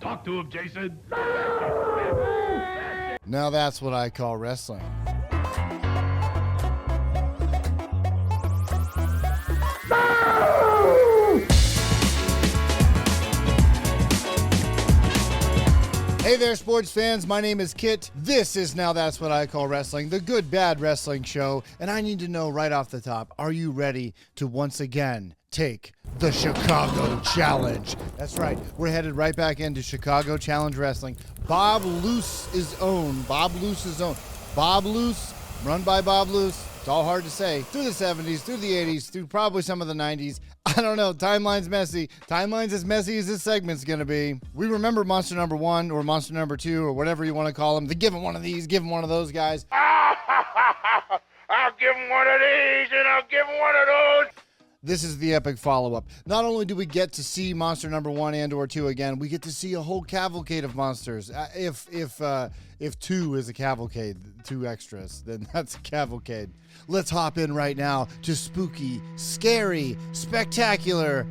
Talk to him, Jason. Now that's what I call wrestling. Hey there, sports fans. My name is Kit. This is Now That's What I Call Wrestling, the good, bad wrestling show. And I need to know right off the top, are you ready to once again take the Chicago Challenge? That's right. We're headed right back into Chicago Challenge Wrestling. Bob Loose's own. Bob, run by Bob Loose. It's all hard to say. Through the 70s, through the 80s, through probably some of the 90s. I don't know. Timeline's messy. Timeline's as messy as this segment's going to be. We remember Monster Number 1 or Monster Number 2 or whatever you want to call them. The give him one of these, give him one of those guys. I'll give him one of these and I'll give him one of those. This is the epic follow-up. Not only do we get to see Monster Number 1 and or 2 again, we get to see a whole cavalcade of monsters. If 2 is a cavalcade, 2 extras, then that's a cavalcade. Let's hop in right now to spooky, scary, spectacular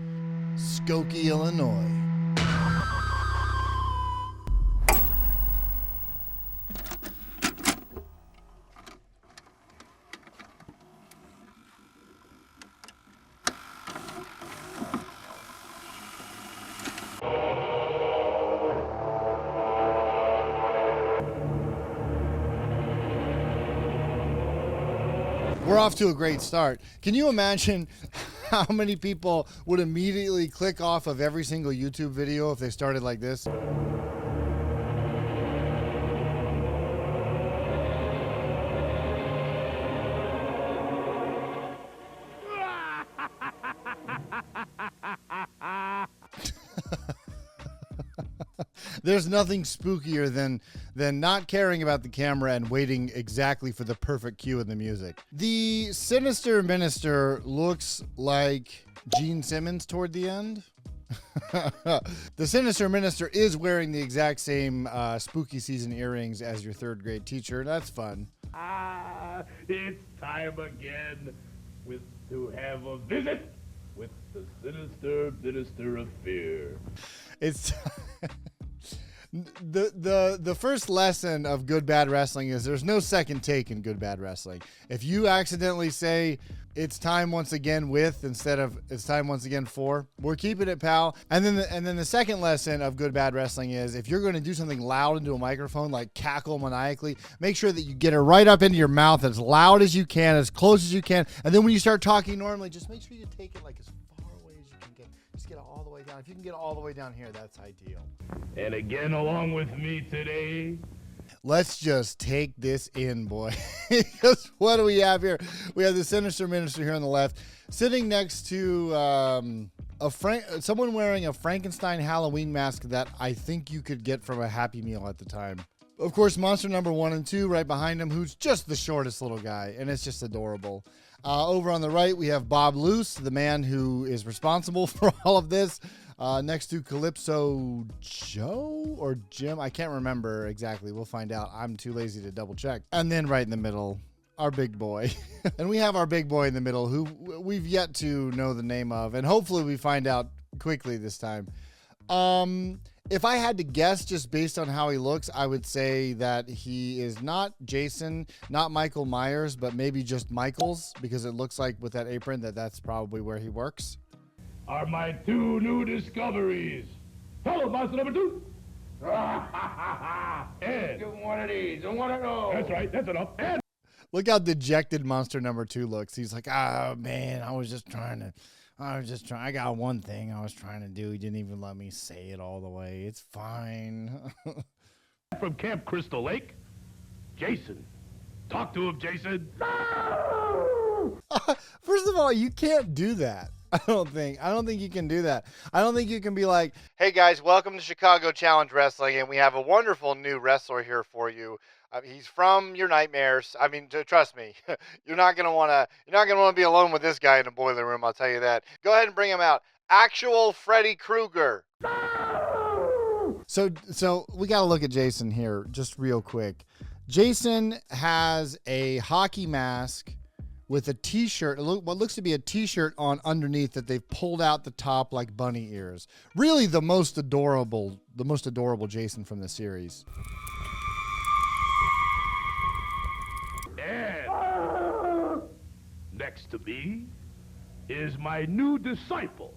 Skokie, Illinois. We're off to a great start. Can you imagine how many people would immediately click off of every single YouTube video if they started like this? There's nothing spookier than not caring about the camera and waiting exactly for the perfect cue in the music. The Sinister Minister looks like Gene Simmons toward the end. The Sinister Minister is wearing the exact same spooky season earrings as your third grade teacher. That's fun. It's time again to have a visit with the Sinister Minister of Fear. It's the first lesson of good bad wrestling is there's no second take in good bad wrestling. If you accidentally say it's time once again with instead of it's time once again for, we're keeping it, pal. And then the second lesson of good bad wrestling is if you're going to do something loud into a microphone, like cackle maniacally, make sure that you get it right up into your mouth as loud as you can, as close as you can. And then when you start talking normally, just make sure you take it like as far away as you can get. Just get it all the way down. If you can get it all the way down here, that's ideal. And again, along with me today, let's just take this in, boy. Because what do we have here? We have the Sinister Minister here on the left, sitting next to someone wearing a Frankenstein Halloween mask that I think you could get from a Happy Meal at the time. Of course, Monster Number 1 and 2 right behind him, who's just the shortest little guy, and it's just adorable. Over on the right, we have Bob Loose, the man who is responsible for all of this. Next to Calypso Joe or Jim. I can't remember exactly. We'll find out. I'm too lazy to double check. And then right in the middle, our big boy. And we have our big boy in the middle who we've yet to know the name of. And hopefully we find out quickly this time. If I had to guess just based on how he looks, I would say that he is not Jason, not Michael Myers, but maybe just Michaels, because it looks like with that apron that's probably where he works. are my 2 new discoveries. Hello, Monster Number 2. And give him one of these and one of those. That's right. That's enough. And look how dejected Monster Number 2 looks. He's like, oh, man, I got one thing I was trying to do. He didn't even let me say it all the way. It's fine. from Camp Crystal Lake, Jason. Talk to him, Jason. First of all, you can't do that. I don't think you can do that. I don't think you can be like, hey guys, welcome to Chicago Challenge Wrestling, and we have a wonderful new wrestler here for you. He's from your nightmares. I mean, trust me, you're not gonna wanna be alone with this guy in the boiler room. I'll tell you that. Go ahead and bring him out. Actual Freddy Krueger. So we gotta look at Jason here just real quick. Jason has a hockey mask with a t-shirt, what looks to be a t-shirt on underneath that they've pulled out the top like bunny ears. Really the most adorable Jason from the series. And next to me is my new disciple,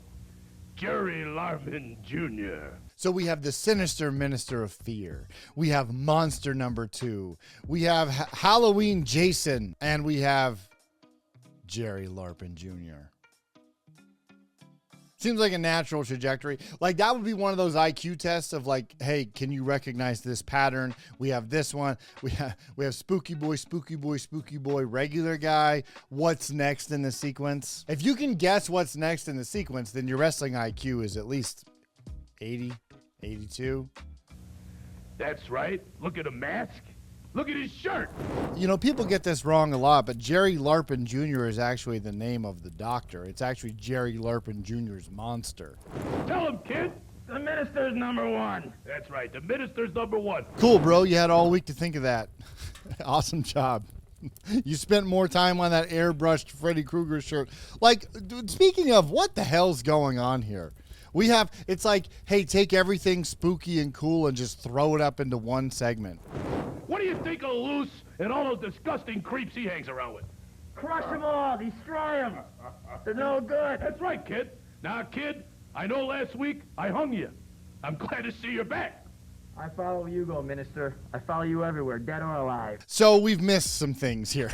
Jerry Larman Jr. So we have the sinister Minister of Fear. We have Monster Number 2. We have Halloween Jason. And we have Jerry Larpin Jr. Seems like a natural trajectory. Like that would be one of those IQ tests of like, hey, can you recognize this pattern? We have this one. We have Spooky Boy, Spooky Boy, Spooky Boy, regular guy. What's next in the sequence? If you can guess what's next in the sequence, then your wrestling IQ is at least 80, 82. That's right. Look at the mask. Look at his shirt. You know, people get this wrong a lot, but Jerry Larpin Jr. is actually the name of the doctor. It's actually Jerry Larpin Jr.'s monster. Tell him, kid. The minister's number one. That's right. The minister's number one. Cool, bro. You had all week to think of that. Awesome job. You spent more time on that airbrushed Freddy Krueger shirt. Like, dude, speaking of, what the hell's going on here? It's like, hey, take everything spooky and cool and just throw it up into one segment. What do you think of Loose and all those disgusting creeps he hangs around with? Crush them all. Destroy them. They're no good. That's right, kid. Now, kid, I know last week I hung you. I'm glad to see you're back. I follow you, go, Minister. I follow you everywhere, dead or alive. So we've missed some things here,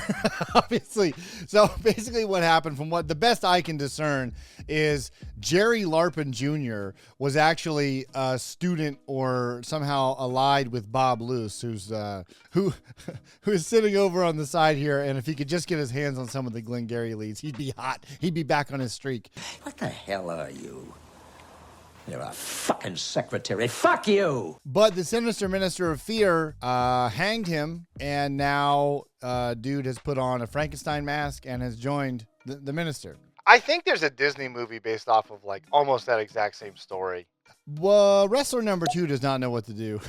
obviously. So basically what happened, from what the best I can discern, is Jerry Larpin Jr. was actually a student or somehow allied with Bob Luce, who is sitting over on the side here. And if he could just get his hands on some of the Glengarry leads, he'd be hot. He'd be back on his streak. What the hell are you? You're a fucking secretary. Fuck you! But the sinister Minister of Fear hanged him, and now dude has put on a Frankenstein mask and has joined the minister. I think there's a Disney movie based off of like almost that exact same story. Well, wrestler number 2 does not know what to do.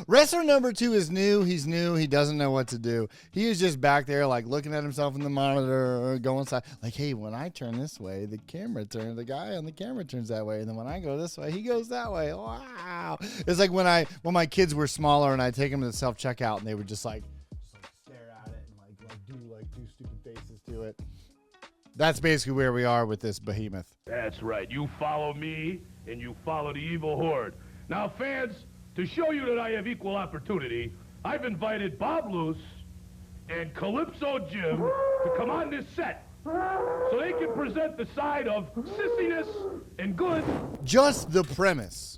Wrestler number 2 is new. He's new. He doesn't know what to do. He is just back there like looking at himself in the monitor or going inside. Like, hey, when I turn this way, the guy on the camera turns that way. And then when I go this way, he goes that way. Wow. It's like when my kids were smaller and I'd take them to the self-checkout and they would just like stare at it and like do stupid faces to it. That's basically where we are with this behemoth. That's right. You follow me, and you follow the evil horde. Now, fans, to show you that I have equal opportunity, I've invited Bob Luce and Calypso Jim to come on this set so they can present the side of sissiness and good. Just the premise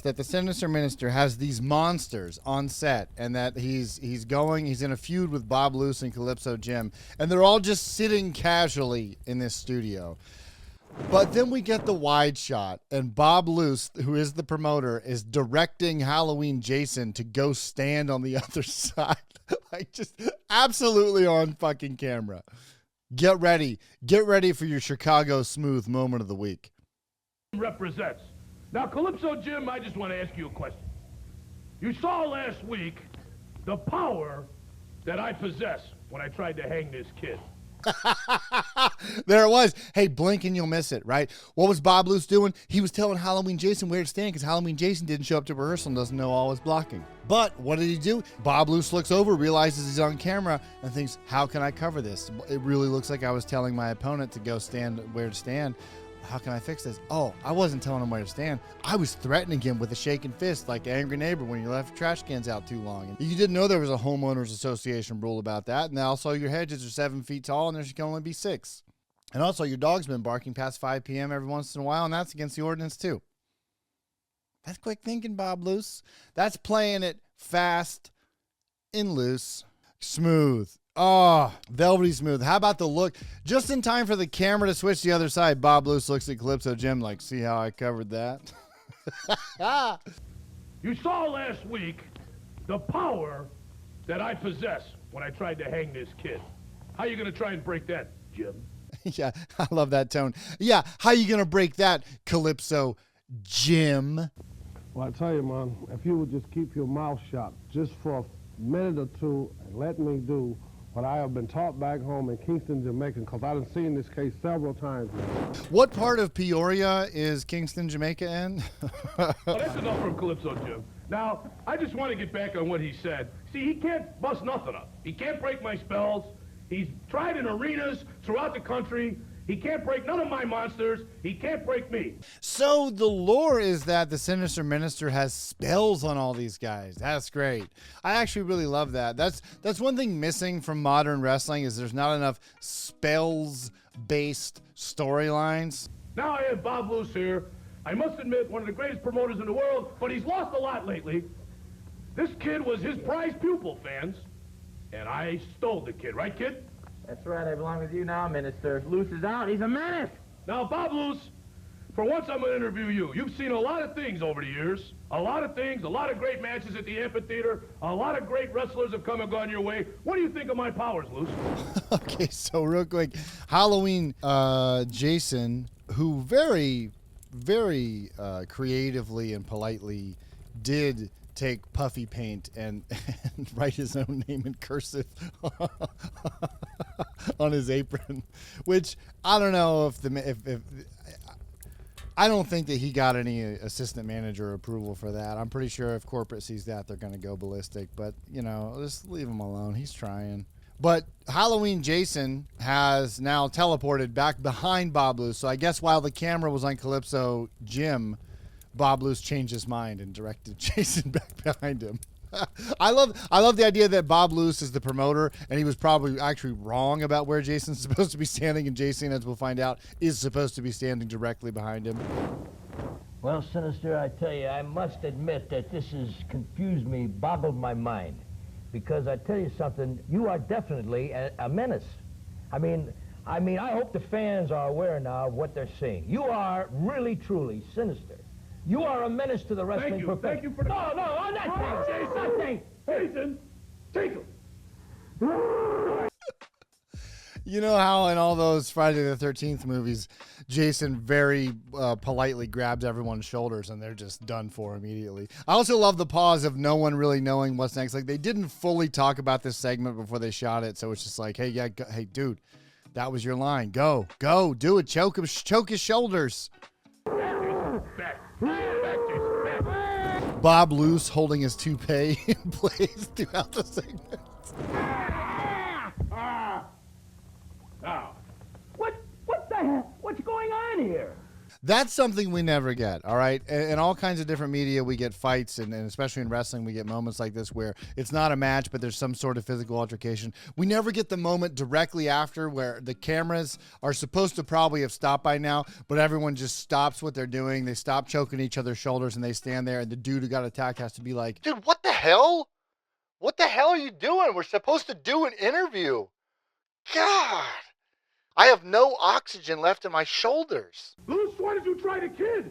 that the sinister minister has these monsters on set and that he's in a feud with Bob Luce and Calypso Jim, and they're all just sitting casually in this studio. But then we get the wide shot, and Bob Luce, who is the promoter, is directing Halloween Jason to go stand on the other side. Like, just absolutely on fucking camera. Get ready for your Chicago Smooth moment of the week. Represents. Now, Calypso Jim, I just want to ask you a question. You saw last week the power that I possess when I tried to hang this kid. There it was. Hey, blink and you'll miss it, right? What was Bob Luce doing? He was telling Halloween Jason where to stand because Halloween Jason didn't show up to rehearsal and doesn't know all his blocking. But what did he do? Bob Luce looks over, realizes he's on camera, and thinks, how can I cover this? It really looks like I was telling my opponent to go stand where to stand. How can I fix this? Oh, I wasn't telling him where to stand. I was threatening him with a shaking fist like an angry neighbor when you left trash cans out too long. And you didn't know there was a homeowners association rule about that. And also your hedges are 7 feet tall and there can only be 6. And also your dog's been barking past 5 p.m. every once in a while, and that's against the ordinance too. That's quick thinking, Bob Luce. That's playing it fast and loose. Smooth. Oh, velvety smooth. How about the look? Just in time for the camera to switch the other side, Bob Luce looks at Calypso Jim like, see how I covered that? You saw last week the power that I possess when I tried to hang this kid. How you going to try and break that, Jim? Yeah, I love that tone. Yeah, how you going to break that, Calypso Jim? Well, I tell you, man, if you would just keep your mouth shut just for a minute or two and let me do what I have been taught back home in Kingston, Jamaica, because I've seen this case several times now. What part of Peoria is Kingston, Jamaica in? Well, that's enough from Calypso Jim. Now, I just want to get back on what he said. See, he can't bust nothing up. He can't break my spells. He's tried in arenas throughout the country. He can't break none of my monsters. He can't break me. So the lore is that the Sinister Minister has spells on all these guys. That's great. I actually really love that. That's one thing missing from modern wrestling is there's not enough spells-based storylines. Now I have Bob Luce here. I must admit, one of the greatest promoters in the world, but he's lost a lot lately. This kid was his prize pupil, fans. And I stole the kid, right, kid? That's right, I belong with you now, Minister. Luce is out. He's a menace. Now, Bob Luce, for once I'm going to interview you. You've seen a lot of things over the years. A lot of things, a lot of great matches at the amphitheater. A lot of great wrestlers have come and gone your way. What do you think of my powers, Luce? Okay, so real quick, Halloween Jason, who very, very creatively and politely did take puffy paint and write his own name in cursive on his apron, which I don't know if I don't think that he got any assistant manager approval for that. I'm pretty sure if corporate sees that, they're going to go ballistic. But, you know, just leave him alone. He's trying. But Halloween Jason has now teleported back behind Bob Luce. So I guess while the camera was on Calypso Jim, Bob Luce changed his mind and directed Jason back behind him. I love the idea that Bob Luce is the promoter, and he was probably actually wrong about where Jason's supposed to be standing, and Jason, as we'll find out, is supposed to be standing directly behind him. Well, Sinister, I tell you, I must admit that this has confused me, boggled my mind. Because I tell you something, you are definitely a menace. I mean, I hope the fans are aware now of what they're seeing. You are really, truly sinister. You are a menace to the wrestling profession. Thank you for the... No, on that thing, Jason! Jason, take him. You know how in all those Friday the 13th movies, Jason very politely grabs everyone's shoulders and they're just done for immediately. I also love the pause of no one really knowing what's next. Like, they didn't fully talk about this segment before they shot it, so it's just like, hey, yeah, hey, dude, that was your line. Go, do it. Choke his shoulders. Back, Jason, back. Bob Luce holding his toupee in place throughout the segment. Now, What the hell? What's going on here? That's something we never get, all right? In all kinds of different media, we get fights, and especially in wrestling, we get moments like this where it's not a match, but there's some sort of physical altercation. We never get the moment directly after where the cameras are supposed to probably have stopped by now, but everyone just stops what they're doing. They stop choking each other's shoulders, and they stand there, and the dude who got attacked has to be like, dude, what the hell? What the hell are you doing? We're supposed to do an interview. God. I have no oxygen left in my shoulders. Luce, why did you try the kid?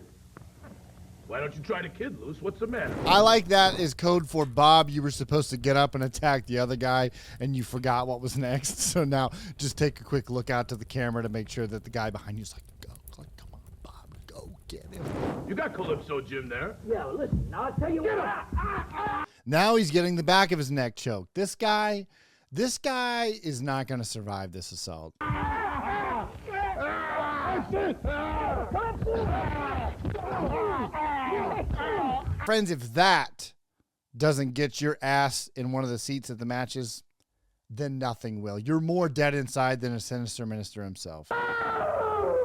Why don't you try the kid, Luce? What's the matter? I like that as code for Bob. You were supposed to get up and attack the other guy, and you forgot what was next. So now just take a quick look out to the camera to make sure that the guy behind you is like, go. Like, come on, Bob, go get him. You got Calypso Jim there. Yeah, well, listen, now I'll tell you what. Now he's getting the back of his neck choked. This guy is not going to survive this assault. Friends, if that doesn't get your ass in one of the seats at the matches, then nothing will. You're more dead inside than a Sinister Minister himself.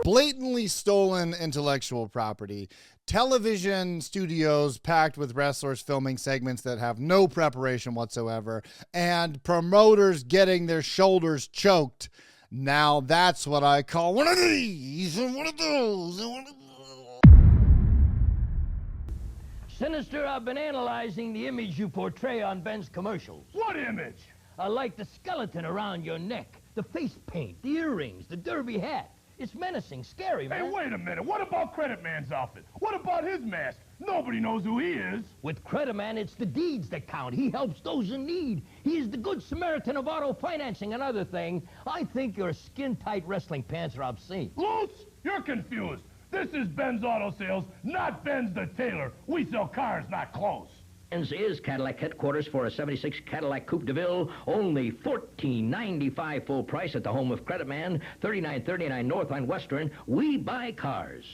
Blatantly stolen intellectual property. Television studios packed with wrestlers filming segments that have no preparation whatsoever, and promoters getting their shoulders choked. Now that's what I call one of these and one of those and one of those. Sinister, I've been analyzing the image you portray on Ben's commercials. What image? I like the skeleton around your neck, the face paint, the earrings, the derby hat. It's menacing, scary, man. Hey, wait a minute. What about Credit Man's outfit? What about his mask? Nobody knows who he is. With Credit Man, it's the deeds that count. He helps those in need. He is the good Samaritan of auto financing. Another thing, I think your skin-tight wrestling pants are obscene. Luce, you're confused. This is Ben's Auto Sales, not Ben's the tailor. We sell cars, not clothes. Is Cadillac headquarters for a 76 Cadillac Coupe de Ville. Only $14.95 full price at the home of Credit Man, 3939 North on Western. We buy cars.